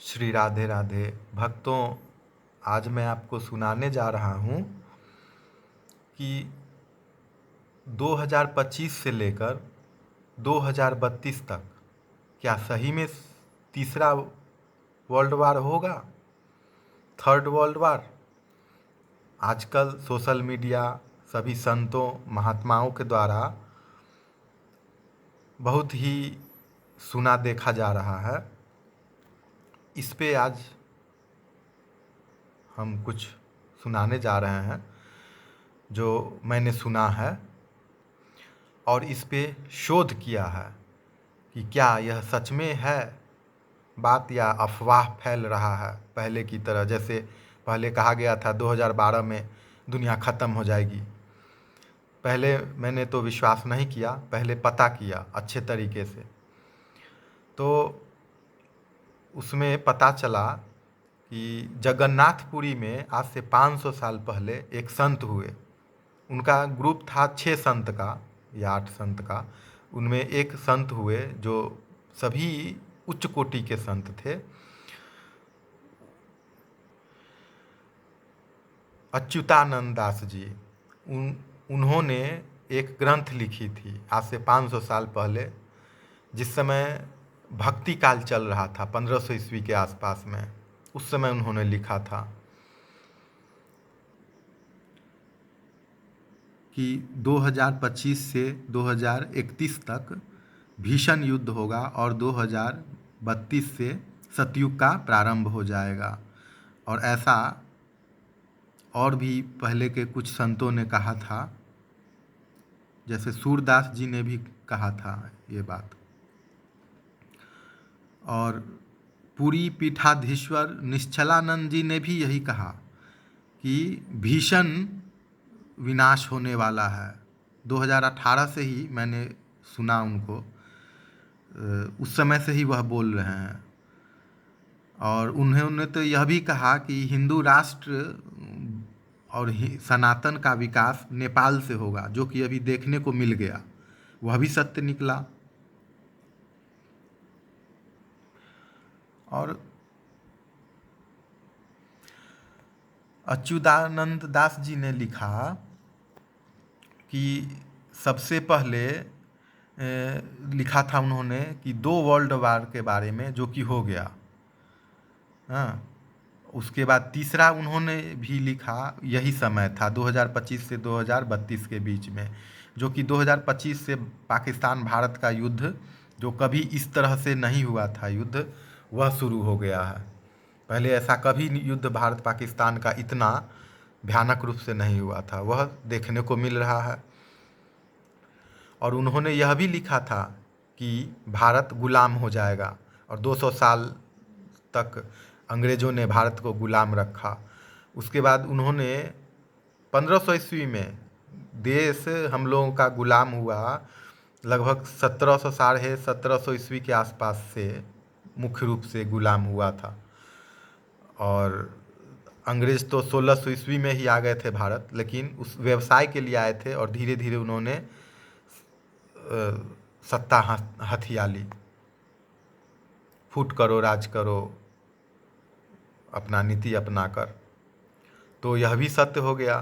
श्री राधे राधे भक्तों। आज मैं आपको सुनाने जा रहा हूँ कि 2025 से लेकर 2032 तक क्या सही में तीसरा वर्ल्ड वार होगा, थर्ड वर्ल्ड वार। आजकल सोशल मीडिया सभी संतों महात्माओं के द्वारा बहुत ही सुना देखा जा रहा है। इस पे आज हम कुछ सुनाने जा रहे हैं जो मैंने सुना है और इस पे शोध किया है कि क्या यह सच में है बात या अफवाह फैल रहा है। पहले की तरह जैसे पहले कहा गया था 2012 में दुनिया ख़त्म हो जाएगी। पहले मैंने तो विश्वास नहीं किया, पहले पता किया अच्छे तरीके से। तो उसमें पता चला कि जगन्नाथपुरी में आज से 500 साल पहले एक संत हुए। उनका ग्रुप था 6 संत का या 8 संत का। उनमें एक संत हुए जो सभी उच्च कोटि के संत थे, अच्युतानंद दास जी। उन्होंने एक ग्रंथ लिखी थी आज से 500 साल पहले, जिस समय भक्ति काल चल रहा था 1500 ईस्वी के आसपास में। उस समय उन्होंने लिखा था कि 2025 से 2031 तक भीषण युद्ध होगा और 2032 से सतयुग का प्रारंभ हो जाएगा। और ऐसा और भी पहले के कुछ संतों ने कहा था, जैसे सूरदास जी ने भी कहा था ये बात। और पुरी पीठाधीश्वर निश्चलानंद जी ने भी यही कहा कि भीषण विनाश होने वाला है। 2018 से ही मैंने सुना उनको, उस समय से ही वह बोल रहे हैं। और उन्होंने तो यह भी कहा कि हिंदू राष्ट्र और सनातन का विकास नेपाल से होगा, जो कि अभी देखने को मिल गया। वह भी सत्य निकला। और अच्युतानंद दास जी ने लिखा कि सबसे पहले लिखा था उन्होंने कि 2 वर्ल्ड वार के बारे में, जो कि हो गया। हाँ, उसके बाद तीसरा उन्होंने भी लिखा, यही समय था 2025 से 2032 के बीच में, जो कि 2025 से पाकिस्तान भारत का युद्ध, जो कभी इस तरह से नहीं हुआ था युद्ध, वह शुरू हो गया है। पहले ऐसा कभी युद्ध भारत पाकिस्तान का इतना भयानक रूप से नहीं हुआ था, वह देखने को मिल रहा है। और उन्होंने यह भी लिखा था कि भारत गुलाम हो जाएगा और 200 साल तक अंग्रेज़ों ने भारत को गुलाम रखा। उसके बाद उन्होंने 1500 ईस्वी में देश हम लोगों का गुलाम हुआ, लगभग 1700 साढ़े 1700 ईस्वी के आसपास से मुख्य रूप से गुलाम हुआ था। और अंग्रेज़ तो 1600 ईस्वी में ही आ गए थे भारत, लेकिन उस व्यवसाय के लिए आए थे और धीरे धीरे उन्होंने सत्ता हथिया ली। फूट करो राज करो अपना नीति अपनाकर। तो यह भी सत्य हो गया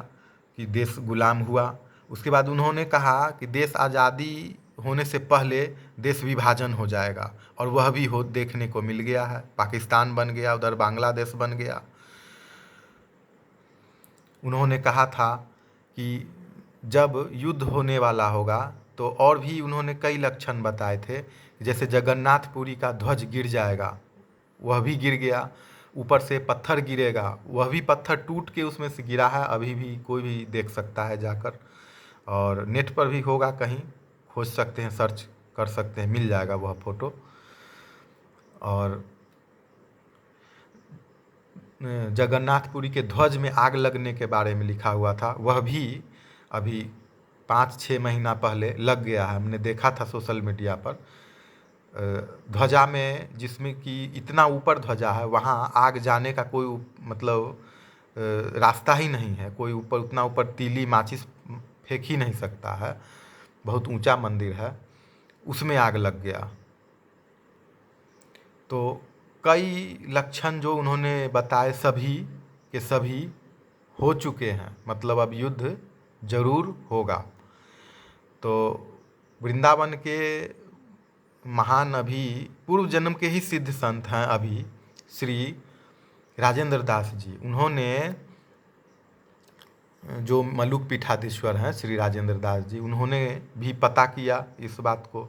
कि देश गुलाम हुआ। उसके बाद उन्होंने कहा कि देश आज़ादी होने से पहले देश विभाजन हो जाएगा, और वह भी हो देखने को मिल गया है। पाकिस्तान बन गया, उधर बांग्लादेश बन गया। उन्होंने कहा था कि जब युद्ध होने वाला होगा तो और भी उन्होंने कई लक्षण बताए थे, जैसे जगन्नाथपुरी का ध्वज गिर जाएगा, वह भी गिर गया। ऊपर से पत्थर गिरेगा, वह भी पत्थर टूट के उसमें से गिरा है, अभी भी कोई भी देख सकता है जाकर। और नेट पर भी होगा, कहीं खोज सकते हैं, सर्च कर सकते हैं, मिल जाएगा वह फ़ोटो। और जगन्नाथपुरी के ध्वज में आग लगने के बारे में लिखा हुआ था, वह भी अभी 5-6 महीना पहले लग गया है। हमने देखा था सोशल मीडिया पर। ध्वजा में, जिसमें कि इतना ऊपर ध्वजा है, वहाँ आग जाने का कोई मतलब रास्ता ही नहीं है। कोई ऊपर, उतना ऊपर तीली माचिस फेंक ही नहीं सकता है। बहुत ऊंचा मंदिर है, उसमें आग लग गया। तो कई लक्षण जो उन्होंने बताए सभी के सभी हो चुके हैं, मतलब अब युद्ध जरूर होगा। तो वृंदावन के महान अभी पूर्व जन्म के ही सिद्ध संत हैं अभी श्री राजेंद्र दास जी। उन्होंने जो मलुक पीठाधीश्वर हैं श्री राजेंद्र दास जी, उन्होंने भी पता किया इस बात को,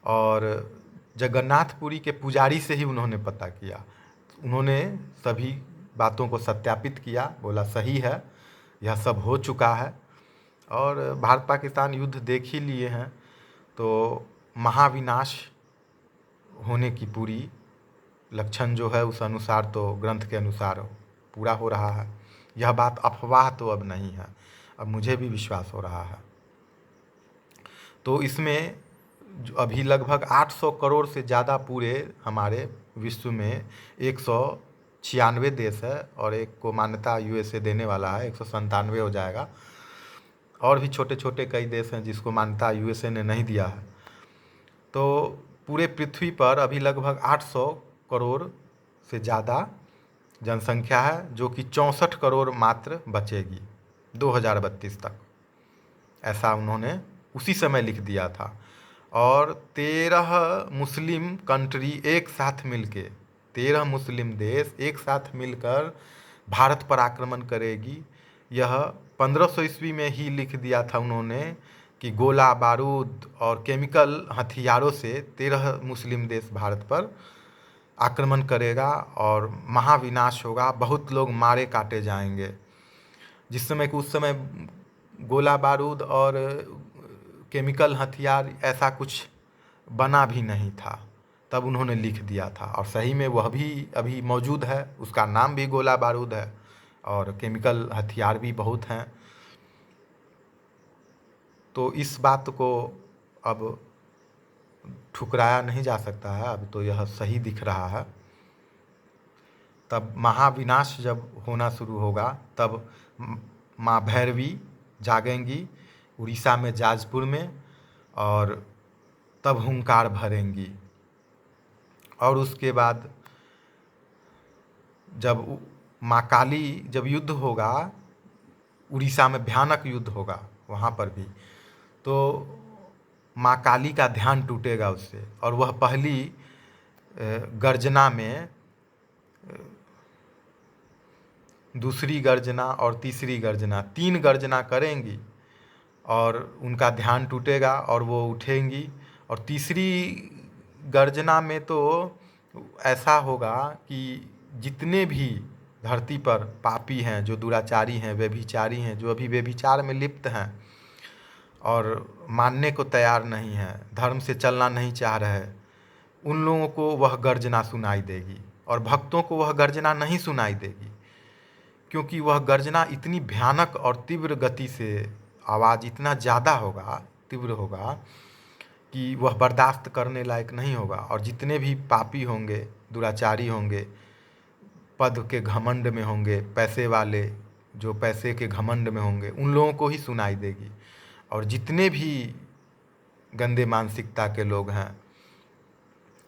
और जगन्नाथपुरी के पुजारी से ही उन्होंने पता किया। उन्होंने सभी बातों को सत्यापित किया, बोला सही है, यह सब हो चुका है। और भारत पाकिस्तान युद्ध देख ही लिए हैं, तो महाविनाश होने की पूरी लक्षण जो है उस अनुसार तो ग्रंथ के अनुसार पूरा हो रहा है। यह बात अफवाह तो अब नहीं है, अब मुझे भी विश्वास हो रहा है। तो इसमें अभी लगभग 800 करोड़ से ज़्यादा पूरे हमारे विश्व में 196 देश है, और एक को मान्यता यूएसए देने वाला है, 197 हो जाएगा। और भी छोटे छोटे कई देश हैं जिसको मान्यता यूएसए ने नहीं दिया है। तो पूरे पृथ्वी पर अभी लगभग 800 करोड़ से ज़्यादा जनसंख्या है, जो कि 64 करोड़ मात्र बचेगी 2032 तक, ऐसा उन्होंने उसी समय लिख दिया था। और 13 मुस्लिम कंट्री एक साथ मिलके, 13 मुस्लिम देश एक साथ मिलकर भारत पर आक्रमण करेगी। यह 1500 ईस्वी में ही लिख दिया था उन्होंने कि गोला बारूद और केमिकल हथियारों से 13 मुस्लिम देश भारत पर आक्रमण करेगा और महाविनाश होगा, बहुत लोग मारे काटे जाएंगे। जिस समय कि उस समय गोला बारूद और केमिकल हथियार ऐसा कुछ बना भी नहीं था, तब उन्होंने लिख दिया था। और सही में वह भी अभी मौजूद है, उसका नाम भी गोला बारूद है, और केमिकल हथियार भी बहुत हैं। तो इस बात को अब ठुकराया नहीं जा सकता है, अब तो यह सही दिख रहा है। तब महाविनाश जब होना शुरू होगा, तब माँ भैरवी जागेंगी उड़ीसा में जाजपुर में, और तब हुंकार भरेंगी। और उसके बाद जब माँ काली, जब युद्ध होगा उड़ीसा में, भयानक युद्ध होगा वहाँ पर भी, तो माँ काली का ध्यान टूटेगा उससे, और वह पहली गर्जना में, दूसरी गर्जना और तीसरी गर्जना, 3 गर्जना करेंगी और उनका ध्यान टूटेगा और वो उठेंगी। और तीसरी गर्जना में तो ऐसा होगा कि जितने भी धरती पर पापी हैं, जो दुराचारी हैं, व्यभिचारी हैं, जो अभी व्यभिचार में लिप्त हैं और मानने को तैयार नहीं हैं, धर्म से चलना नहीं चाह रहे, उन लोगों को वह गर्जना सुनाई देगी। और भक्तों को वह गर्जना नहीं सुनाई देगी, क्योंकि वह गर्जना इतनी भयानक और तीव्र गति से, आवाज़ इतना ज़्यादा होगा, तीव्र होगा कि वह बर्दाश्त करने लायक नहीं होगा। और जितने भी पापी होंगे, दुराचारी होंगे, पद के घमंड में होंगे, पैसे वाले जो पैसे के घमंड में होंगे, उन लोगों को ही सुनाई देगी। और जितने भी गंदे मानसिकता के लोग हैं,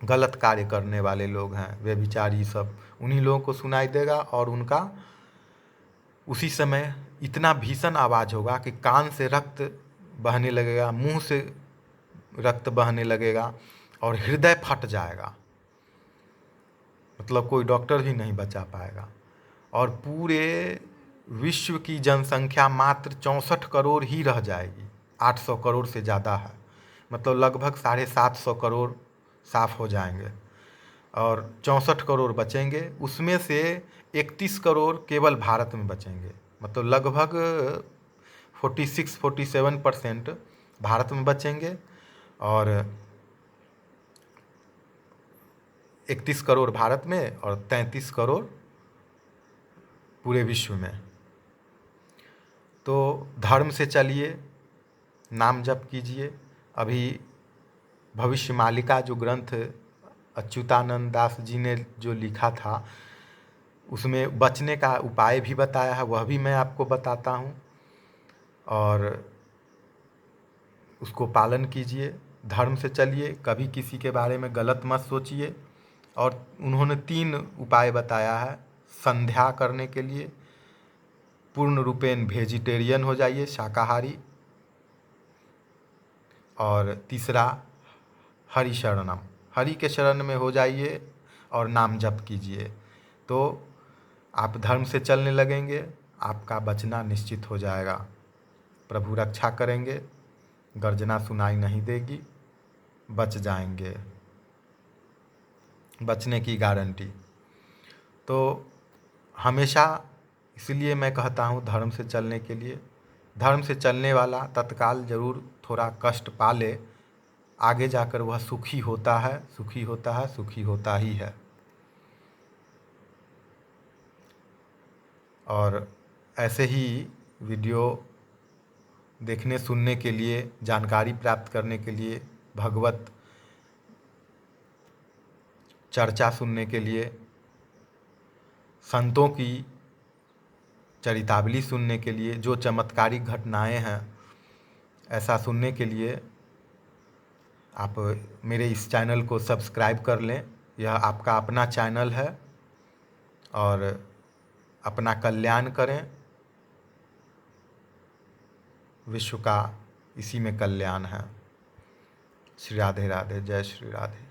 गलत कार्य करने वाले लोग हैं, व्यभिचारी सब, उन्हीं लोगों को सुनाई देगा। और उनका उसी समय इतना भीषण आवाज़ होगा कि कान से रक्त बहने लगेगा, मुंह से रक्त बहने लगेगा और हृदय फट जाएगा, मतलब कोई डॉक्टर भी नहीं बचा पाएगा। और पूरे विश्व की जनसंख्या मात्र 64 करोड़ ही रह जाएगी, 800 करोड़ से ज़्यादा है, मतलब लगभग 750 करोड़ साफ हो जाएंगे और 64 करोड़ बचेंगे। उसमें से 31 करोड़ केवल भारत में बचेंगे, मतलब लगभग 46-47% भारत में बचेंगे और 31 करोड़ भारत में और 33 करोड़ पूरे विश्व में। तो धर्म से चलिए, नाम जप कीजिए। अभी भविष्य मालिका जो ग्रंथ अच्युतानंद दास जी ने जो लिखा था, उसमें बचने का उपाय भी बताया है, वह भी मैं आपको बताता हूँ, और उसको पालन कीजिए। धर्म से चलिए, कभी किसी के बारे में गलत मत सोचिए और उन्होंने 3 उपाय बताया है। संध्या करने के लिए पूर्ण रूपेण वेजिटेरियन हो जाइए, शाकाहारी। और तीसरा हरि शरणम, हरि के शरण में हो जाइए और नाम जप कीजिए, तो आप धर्म से चलने लगेंगे, आपका बचना निश्चित हो जाएगा। प्रभु रक्षा करेंगे, गर्जना सुनाई नहीं देगी, बच जाएंगे, बचने की गारंटी। तो हमेशा इसलिए मैं कहता हूँ धर्म से चलने के लिए, धर्म से चलने वाला तत्काल ज़रूर थोड़ा कष्ट पा ले, आगे जाकर वह सुखी होता है, सुखी होता है, सुखी होता ही है। और ऐसे ही वीडियो देखने सुनने के लिए, जानकारी प्राप्त करने के लिए, भगवत चर्चा सुनने के लिए, संतों की चरितावली सुनने के लिए, जो चमत्कारिक घटनाएं हैं, ऐसा सुनने के लिए आप मेरे इस चैनल को सब्सक्राइब कर लें। यह आपका अपना चैनल है और अपना कल्याण करें, विश्व का इसी में कल्याण है। श्री राधे राधे, जय श्री राधे।